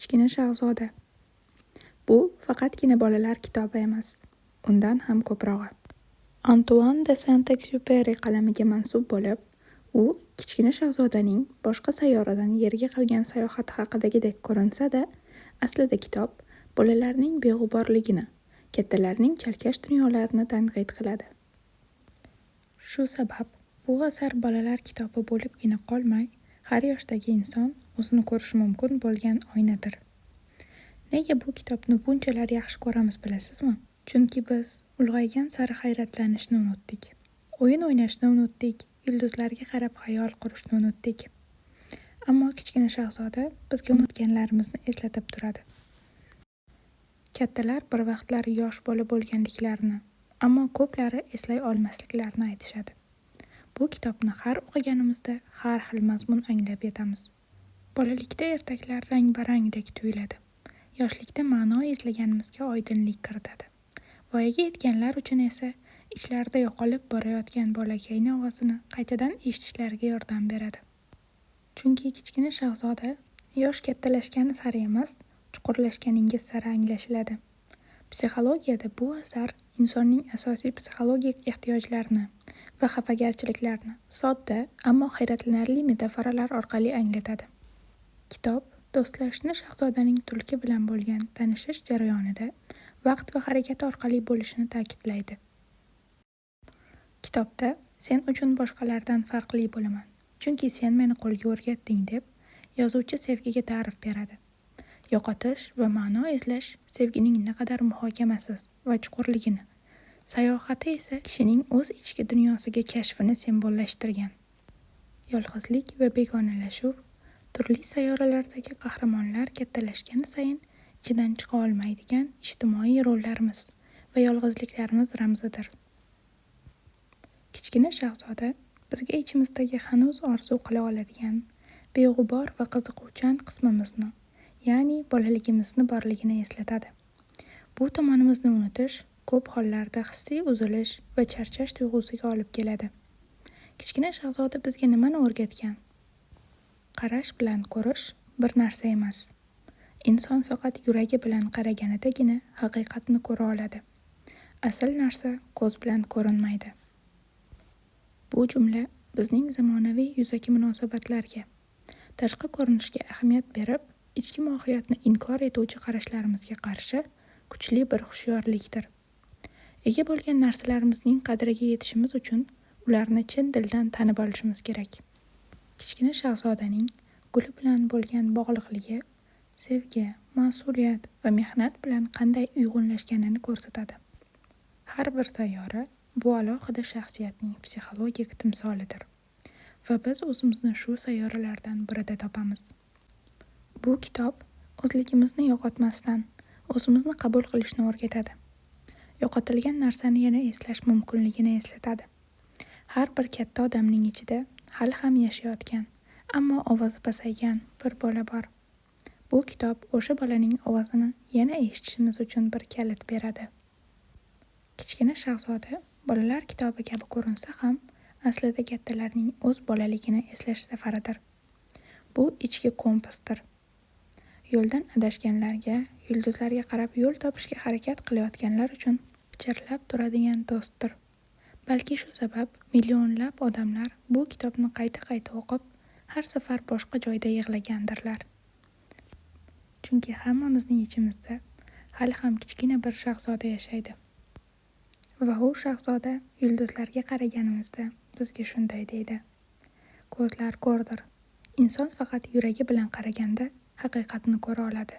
Kichkina shahzoda. Bu faqatgina bolalar kitobi emas, undan ham ko'prog'i. Antuan de Saint-Exupéry qalamiga mansub bo'lib, u Kichkina shahzodaning boshqa sayyoradan Yerga qilgan sayohati haqidagidek ko'rinsa-da, aslida kitob bolalarning beg'uborligini, kattalarning chalkash dunyolarini tanqid qiladi. Shu sabab bu asar bolalar kitobi bo'libgina qolmay, har yoshdagi inson o'zini ko'rishi mumkin bo'lgan oynadir. Nega bu kitobni bunchalar yaxshi ko'ramiz bilasizmi? Chunki biz ulg'aygan sari hayratlanishni unutdik. O'yin o'ynashni unutdik, yulduzlarga qarab xayol qurishni unutdik. Ammo Kichkina shahzoda bizga unutganlarimizni eslatib turadi. Kattalar bir vaqtlar yosh bola bo'lganliklarini, ammo ko'plari eslay olmasliklarini aytishadi. Bu kitobni har o'qiganimizda har xil mazmun anglab yetamiz. Bolalikda ertaklar rang-barangdek tuyuladi. Yoshlikda ma'no izlaganimizga oydinlik kiritadi. Voyaga yetganlar uchun esa ichlarida yo'qolib borayotgan bolakayning ovozini qaytadan eshitishlariga yordam beradi. Chunki Kichkina shahzoda yosh kattalashgani sari emas, chuqurlashganingiz sari anglashiladi. Psixologiyada bu asar insonning asosiy psixologik ehtiyojlarini va xafagarchiliklarni sodda, ammo hayratlanarli metaforalar orqali anglatadi. Kitob do'stlashishni shahzodaning tulki bilan bo'lgan tanishish jarayonida vaqt va harakat orqali bo'lishini ta'kidlaydi. Kitobda "Sen uchun boshqalardan farqli bo'laman, chunki sen meni qo'lga o'rgatding" deb yozuvchi sevgiga ta'rif beradi. Yo'qotish va ma'no izlash sevgining naqadar muhokamasiz va chuqurligini, sayohati esa kishining o'z ichki dunyosiga kashfini simbollashtirgan. Yolg'izlik va begonalashuv, turli sayyoralardagi qahramonlar kattalashgani sayin ichidan chiqa olmaydigan ijtimoiy rollarimiz va yolg'izliklarimiz ramzidir. Kichkina shahzoda bizga ichimizdagi hanuz orzu qila oladigan, beg'ubor va qiziquvchan qismimizni, ya'ni bolaligimizni borligini eslatadi. Bu tomonimizni unutish ko'p hollarda hissiy uzilish va charchash tuyg'usiga olib keladi. Kichkina shahzoda bizga nimani o'rgatgan? Qarash bilan ko'rish bir narsa emas. Inson faqat yuragi bilan qaraganidagina haqiqatni ko'ra oladi. Asl narsa ko'z bilan ko'rinmaydi. Bu jumla bizning zamonaviy yuzaki munosabatlarga, tashqi ko'rinishga ahamiyat berib, ichki mohiyatni inkor etuvchi qarashlarimizga qarshi kuchli bir hushyorlikdir. Ega bo'lgan narsalarimizning qadriga yetishimiz uchun ularni chin dildan tanib olishimiz kerak. Kichkina shahzodaning guli bilan bo'lgan bog'liqligi sevgi, mas'uliyat va mehnat bilan qanday uyg'unlashganini ko'rsatadi. Har bir sayyora bu alohida shaxsiyatning psixologik timsolidir va biz o'zimizni shu sayyoralardan birida topamiz. Bu kitob o'zligimizni yo'qotmasdan o'zimizni qabul qilishni o'rgatadi. Yo'qotilgan narsani yana eslash mumkinligini eslatadi. Har bir katta odamning ichida hali ham yashayotgan, ammo ovozi pasaygan bir bola bor. Bu kitob o'sha bolaning ovozini yana eshitishimiz uchun bir kalit beradi. Kichkina shahzoda bolalar kitobi kabi ko'rinsa ham, aslida kattalarning o'z bolaligini eslash safaridir. Bu ichki kompasdir. Yo'ldan adashganlarga, yulduzlarga qarab yo'l topishga harakat qilayotganlar uchun pichirlab turadigan do'stdir. Balki shu sabab millionlab odamlar bu kitobni qayta-qayta o'qib, har safar boshqa joyda yig'lagandirlar. Chunki hammamizning ichimizda hali ham kichkina bir shahzoda yashaydi. Va u shahzoda yulduzlarga qaraganimizda bizga shunday deydi: ko'zlar ko'rdir. Inson faqat yuragi bilan qaraganda haqiqatni ko'ra oladi.